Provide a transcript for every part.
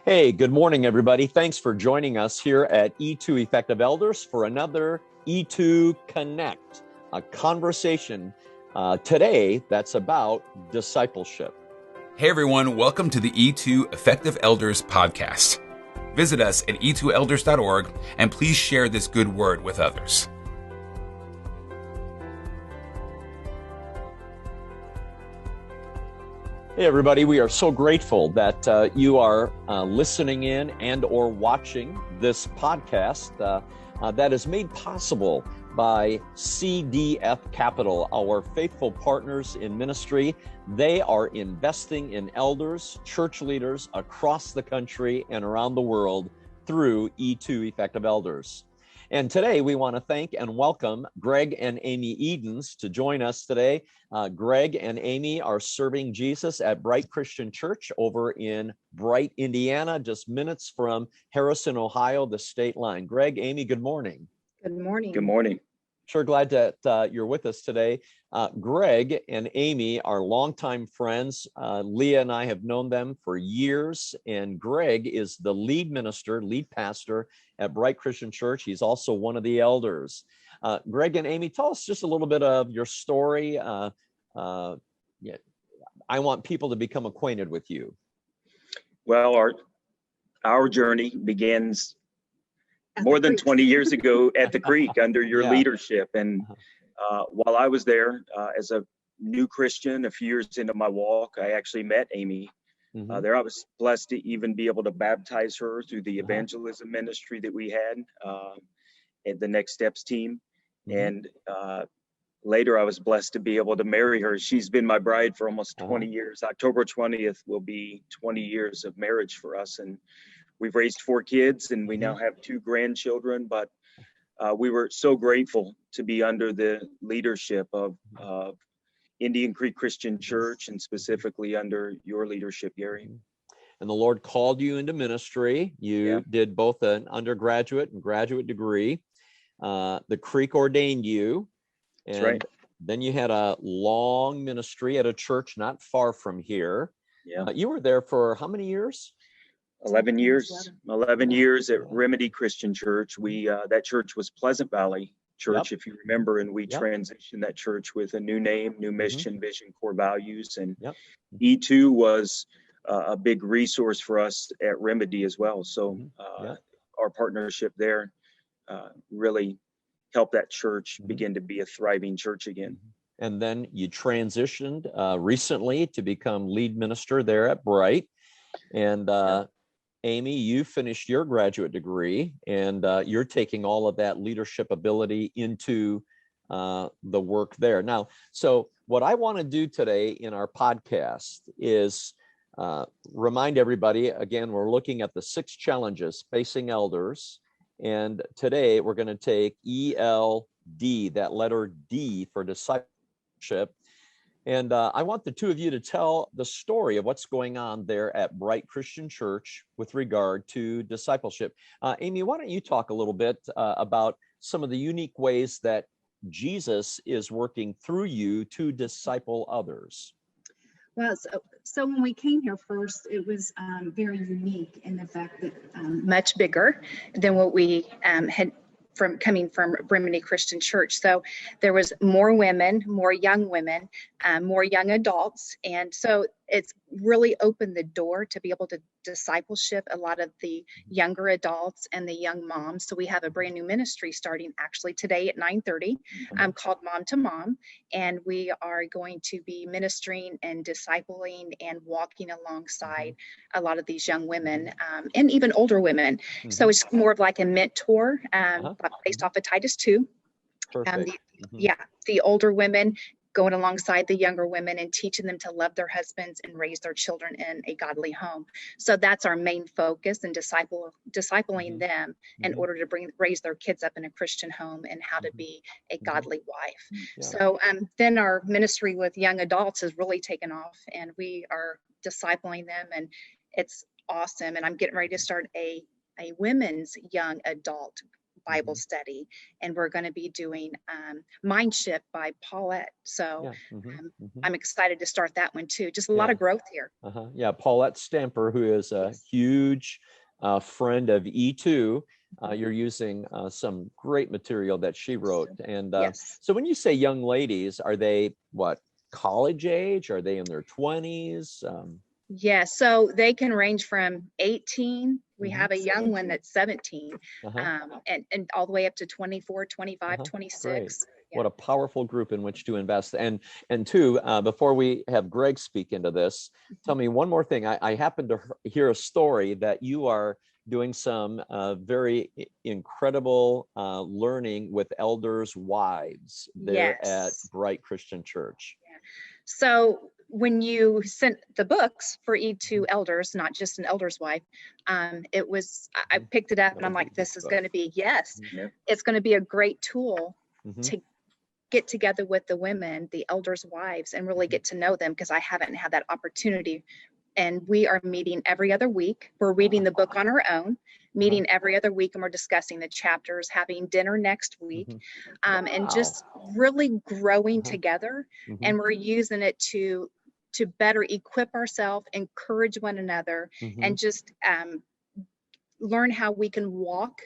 Hey, good morning, everybody. Thanks for joining us here at E2 Effective Elders for another E2 Connect, a conversation today that's about discipleship. Hey, everyone. Welcome to the E2 Effective Elders podcast. Visit us at e2elders.org and please share this good word with others. Hey, everybody. We are so grateful that you are listening in and or watching this podcast that is made possible by CDF Capital, our faithful partners in ministry. They are investing in elders, church leaders across the country and around the world through E2 Effective Elders. And today we want to thank and welcome Greg and Amey Edens to join us today. Greg and Amey are serving Jesus at Bright Christian Church over in Bright, Indiana, just minutes from Harrison, Ohio, the state line. Greg, Amey, good morning. Good morning. Good morning. Sure glad that you're with us today. Greg and Amey are longtime friends. Leah and I have known them for years, and Greg is the lead pastor at Bright Christian Church. He's also one of the elders. Greg and Amey, tell us just a little bit of your story. I want people to become acquainted with you. Well, our journey begins more than 20 years ago at the Creek under your leadership. And while I was there as a new Christian, a few years into my walk, I actually met Amey. There I was blessed to even be able to baptize her through the evangelism ministry that we had at the Next Steps team. And later I was blessed to be able to marry her. She's been my bride for almost 20 years. October 20th will be 20 years of marriage for us. And we've raised 4 kids and we now have 2 grandchildren, but we were so grateful to be under the leadership of Indian Creek Christian Church and specifically under your leadership, Gary. And the Lord called you into ministry. You did both an undergraduate and graduate degree. The Creek ordained you. And That's right. Then you had a long ministry at a church not far from here. You were there for how many years? 11 years. 11 years at Remedy Christian Church. That church was Pleasant Valley Church, if you remember, and we transitioned that church with a new name, new mission, vision, core values. And E2 was a big resource for us at Remedy as well. So our partnership there really helped that church begin to be a thriving church again. And then you transitioned recently to become lead minister there at Bright. And Amey, you finished your graduate degree, and you're taking all of that leadership ability into the work there. Now, so what I want to do today in our podcast is remind everybody, again, we're looking at the 6 challenges facing elders, and today we're going to take ELD, that letter D for discipleship. And I want the 2 of you to tell the story of what's going on there at Bright Christian Church with regard to discipleship. Amey, why don't you talk a little bit about some of the unique ways that Jesus is working through you to disciple others? Well, so when we came here first, it was very unique in the fact that much bigger than what we had coming from Remedy Christian Church. So there was more women, more young women, more young adults. And so it's really opened the door to be able to discipleship a lot of the younger adults and the young moms. So we have a brand new ministry starting actually today at 9:30 called Mom to Mom. And we are going to be ministering and discipling and walking alongside a lot of these young women and even older women. So it's more of like a mentor based off of Titus 2. The older women going alongside the younger women and teaching them to love their husbands and raise their children in a godly home. So that's our main focus in discipling them in order to raise their kids up in a Christian home and how to be a godly wife. So then our ministry with young adults has really taken off, and we are discipling them, and it's awesome. And I'm getting ready to start a women's young adult Bible study, and we're going to be doing Mindship by Paulette. So I'm excited to start that one too. Just a lot of growth here. Yeah, Paulette Stamper, who is a huge friend of E2. You're using some great material that she wrote. And so when you say young ladies, are they what, college age? Are they in their 20s? Yeah, so they can range from 18. We have a young one that's 17, and all the way up to 24, 25, 26. Great. What a powerful group in which to invest. And two, before we have Greg speak into this, tell me one more thing. I happened to hear a story that you are doing some very incredible learning with elders' wives there at Bright Christian Church. Yeah. So when you sent the books for E2 elders, not just an elder's wife, it was, I picked it up and I'm like, this is going to be, it's going to be a great tool to get together with the women, the elders' wives, and really get to know them, because I haven't had that opportunity. And we are meeting every other week. We're reading the book on our own, meeting every other week, and we're discussing the chapters, having dinner next week, and just really growing together. And we're using it to better equip ourselves, encourage one another, and just learn how we can walk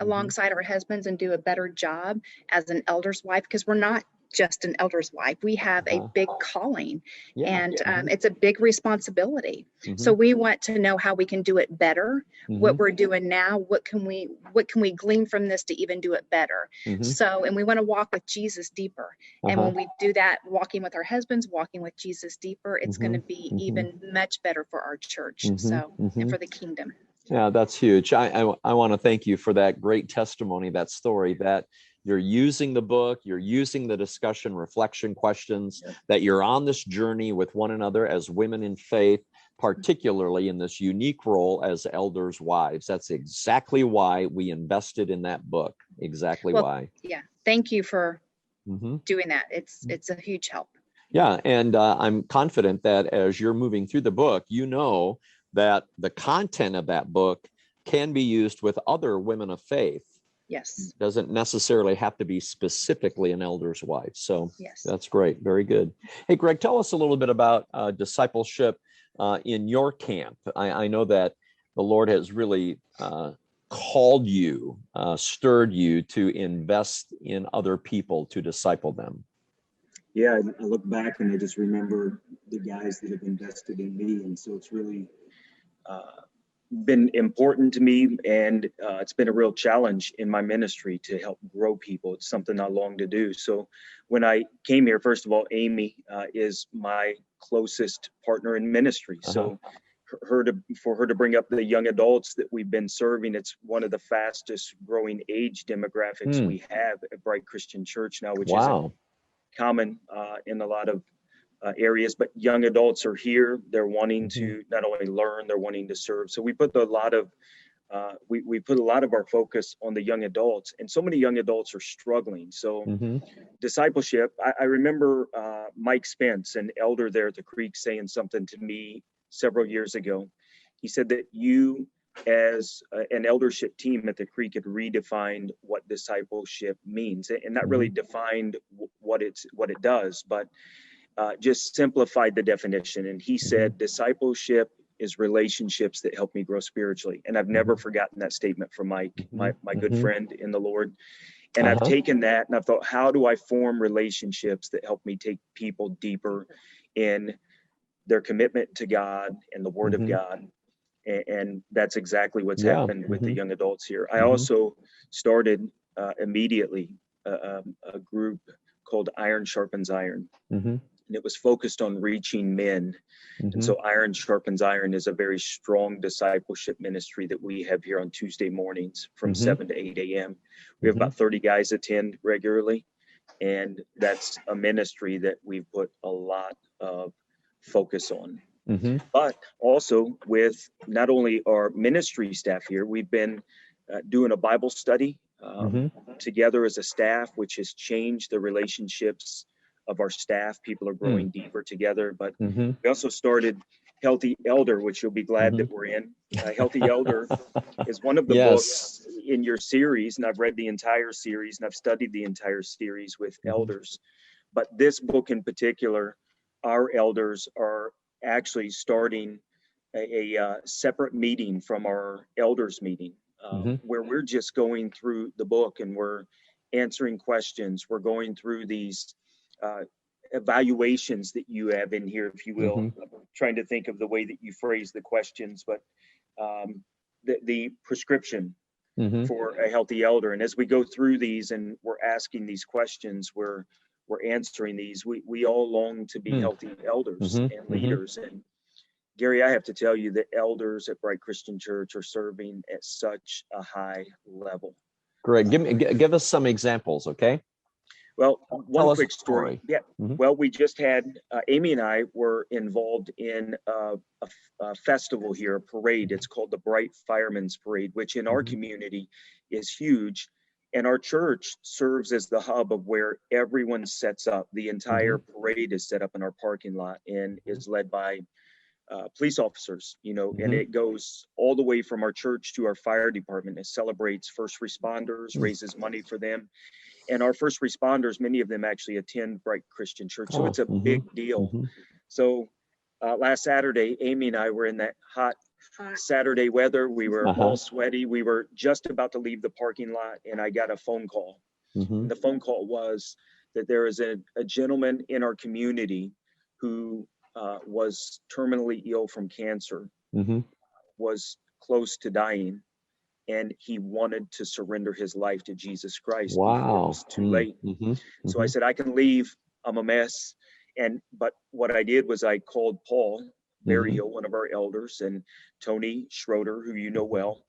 alongside our husbands and do a better job as an elder's wife, because we're not just an elder's wife. We have a big calling, and it's a big responsibility. So we want to know how we can do it better. What we're doing now, what can we glean from this to even do it better? So, and we want to walk with Jesus deeper. And when we do that, walking with our husbands, walking with Jesus deeper, it's going to be even much better for our church. So, and for the kingdom. Yeah, that's huge. I want to thank you for that great testimony, that story, that you're using the book, you're using the discussion, reflection questions, that you're on this journey with one another as women in faith, particularly in this unique role as elders' wives. That's exactly why we invested in that book. Exactly why. Yeah. Thank you for doing that. It's a huge help. Yeah. And I'm confident that as you're moving through the book, you know that the content of that book can be used with other women of faith. Yes. Doesn't necessarily have to be specifically an elder's wife. So that's great. Very good. Hey, Greg, tell us a little bit about discipleship in your camp. I know that the Lord has really called you, stirred you to invest in other people, to disciple them. Yeah, I look back and I just remember the guys that have invested in me. And so it's really been important to me, and it's been a real challenge in my ministry to help grow people. It's something I long to do. So when I came here, first of all, Amy is my closest partner in ministry. So for her to bring up the young adults that we've been serving, it's one of the fastest growing age demographics we have at Bright Christian Church now, which isn't common in a lot of areas, but young adults are here. They're wanting to not only learn, they're wanting to serve. So we put a lot of we put a lot of our focus on the young adults, and so many young adults are struggling. So discipleship, I remember Mike Spence, an elder there at the Creek, saying something to me several years ago. He said that you, as an eldership team at the Creek, had redefined what discipleship means, and not really defined what it does, but just simplified the definition. And he said, discipleship is relationships that help me grow spiritually. And I've never forgotten that statement from Mike, my good friend in the Lord. And I've taken that and I've thought, how do I form relationships that help me take people deeper in their commitment to God and the Word of God? And that's exactly what's happened with the young adults here. I also started immediately a group called Iron Sharpens Iron. And it was focused on reaching men. And so Iron Sharpens Iron is a very strong discipleship ministry that we have here on Tuesday mornings from 7 to 8 a.m. We have about 30 guys attend regularly. And that's a ministry that we've put a lot of focus on. But also with not only our ministry staff here, we've been doing a Bible study together as a staff, which has changed the relationships of our staff. People are growing deeper together. But we also started Healthy Elder, which you'll be glad that we're in. Healthy Elder is one of the books. in your series, and I've read the entire series and I've studied the entire series with elders, but this book in particular, our elders are actually starting a separate meeting from our elders meeting, where we're just going through the book and we're answering questions. We're going through these evaluations that you have in here, if you will. I'm trying to think of the way that you phrase the questions, but the prescription for a healthy elder. And as we go through these and we're asking these questions, we're answering these. We all long to be healthy elders and leaders. And Gary, I have to tell you that elders at Bright Christian Church are serving at such a high level. Greg, give us some examples, okay? Well, one quick story. Yeah. Well, we just had Amy and I were involved in a festival here, a parade. It's called the Bright Firemen's Parade, which in our community is huge. And our church serves as the hub of where everyone sets up. The entire parade is set up in our parking lot and is led by police officers, and it goes all the way from our church to our fire department. It celebrates first responders, raises money for them. And our first responders, many of them actually attend Bright Christian Church. So it's a big deal. So last Saturday, Amy and I were in that hot Saturday weather. We were all sweaty. We were just about to leave the parking lot and I got a phone call. The phone call was that there is a gentleman in our community who was terminally ill from cancer, was close to dying, and he wanted to surrender his life to Jesus Christ. Wow. Before it was too late. So I said, I can leave. I'm a mess. But what I did was I called Paul Berryhill, one of our elders, and Tony Schroeder, who you know well.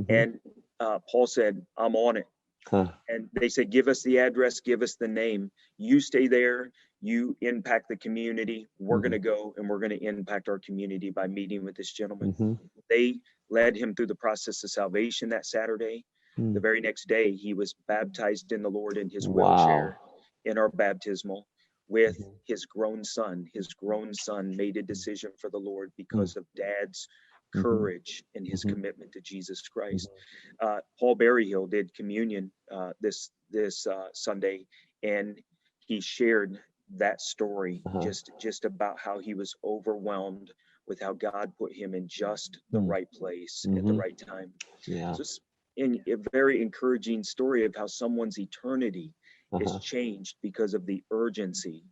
And Paul said, I'm on it. And they said, give us the address, give us the name. You stay there, you impact the community. We're going to go and we're going to impact our community by meeting with this gentleman. They led him through the process of salvation that Saturday. The very next day, he was baptized in the Lord in his wheelchair in our baptismal with his grown son. His grown son made a decision for the Lord because of dad's courage and his commitment to Jesus Christ. Paul Berryhill did communion this Sunday, and he shared that story just about how he was overwhelmed with how God put him in just the right place at the right time. So it's a very encouraging story of how someone's eternity is changed because of the urgency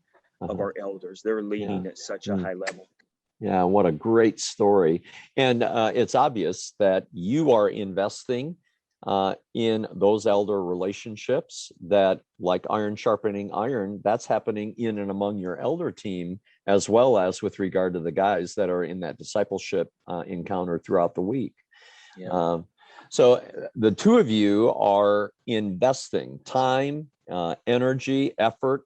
of our elders. They're leading at such a high level. Yeah, what a great story. And it's obvious that you are investing in those elder relationships, that like iron sharpening iron, that's happening in and among your elder team, as well as with regard to the guys that are in that discipleship encounter throughout the week. So the two of you are investing time, energy, effort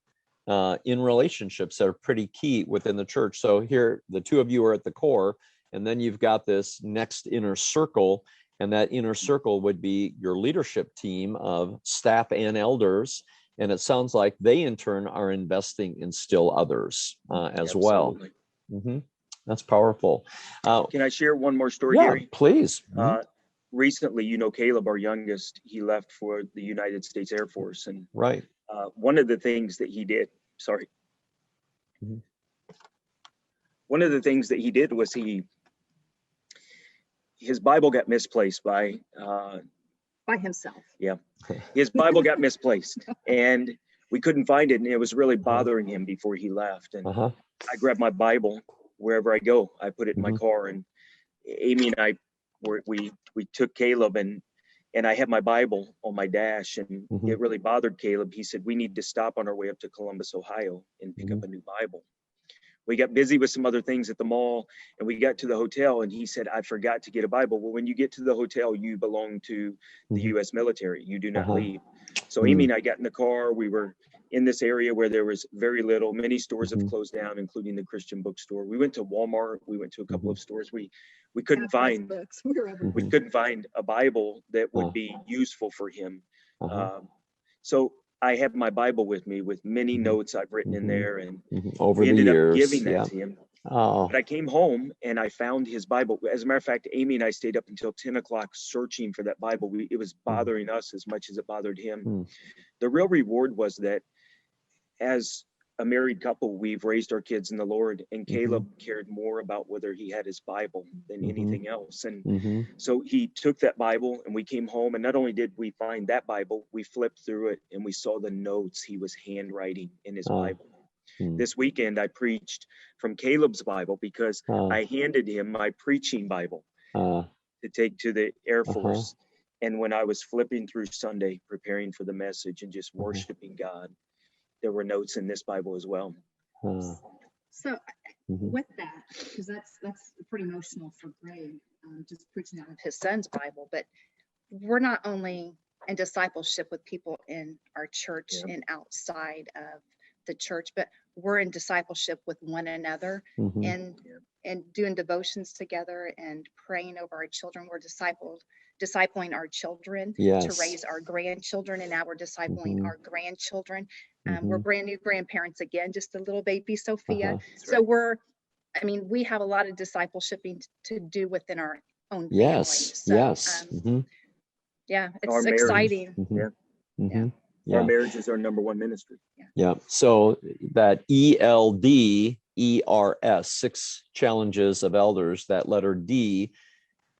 in relationships that are pretty key within the church. So here, the two of you are at the core, and then you've got this next inner circle, and that inner circle would be your leadership team of staff and elders. And it sounds like they, in turn, are investing in still others as well. That's powerful. Can I share one more story, yeah, Gary? Please. Recently, Caleb, our youngest, he left for the United States Air Force. And right. One of the things that he did, one of the things that he did was his Bible got misplaced by himself. Yeah, his Bible got misplaced, and we couldn't find it, and it was really bothering him before he left. And I grabbed my Bible wherever I go. I put it in my car, and Amy and I we took Caleb, and I had my Bible on my dash, and it really bothered Caleb. He said, we need to stop on our way up to Columbus, Ohio, and pick up a new Bible. We got busy with some other things at the mall, and we got to the hotel, and he said, I forgot to get a Bible. Well, when you get to the hotel, you belong to the U.S. military. You do not leave. So Amy and I got in the car. We were in this area where there was very little. Many stores have closed down, including the Christian bookstore. We went to Walmart. We went to a couple of stores. We couldn't find a Bible that would be useful for him. So I have my Bible with me with many notes I've written in there, and over we ended the years, up giving that to him. Oh. But I came home and I found his Bible. As a matter of fact, Amy and I stayed up until 10 o'clock searching for that Bible. It was bothering us as much as it bothered him. The real reward was that as a married couple, we've raised our kids in the Lord, and Caleb cared more about whether he had his Bible than anything else. And so he took that Bible, and we came home, and not only did we find that Bible, we flipped through it and we saw the notes he was handwriting in his Bible. This weekend I preached from Caleb's Bible because I handed him my preaching Bible to take to the Air Force. And when I was flipping through Sunday, preparing for the message and just worshiping God, there were notes in this Bible as well. So with that, because that's pretty emotional for Greg, just preaching out of his son's Bible, but we're not only in discipleship with people in our church and outside of the church, but we're in discipleship with one another and doing devotions together and praying over our children. We're discipling our children to raise our grandchildren, and now we're discipling our grandchildren. We're brand new grandparents again, just a little baby Sophia. So we have a lot of discipleshiping to do within our own family. So, yeah, it's our exciting. Our marriage is our number one ministry. So that ELDERS, 6 challenges of elders, that letter D,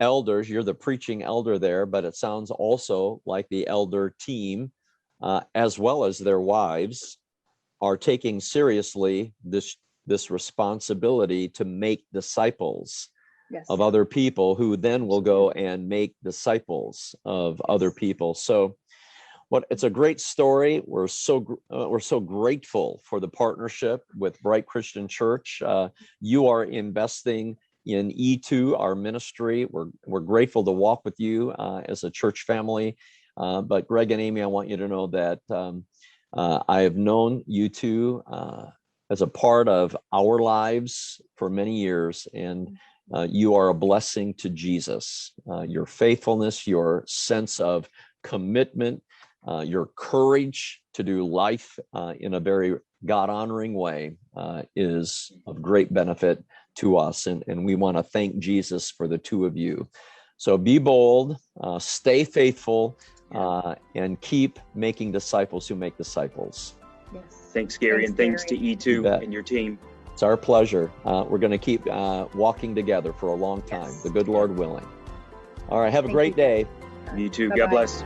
elders, you're the preaching elder there, but it sounds also like the elder team, as well as their wives, are taking seriously this responsibility to make disciples of other people, who then will go and make disciples of other people. So it's a great story. We're so grateful for the partnership with Bright Christian Church. You are investing in E2, our ministry. We're grateful to walk with you as a church family. But Greg and Amy, I want you to know that I have known you two as a part of our lives for many years, and you are a blessing to Jesus. Your faithfulness, your sense of commitment, your courage to do life in a very God-honoring way is of great benefit to us. And we want to thank Jesus for the two of you. So be bold, stay faithful, and keep making disciples who make disciples. Thanks, Gary, and thanks to E2 and your team. It's our pleasure. We're going to keep walking together for a long time, the good Lord willing. All right, have a great day. You too. God bless.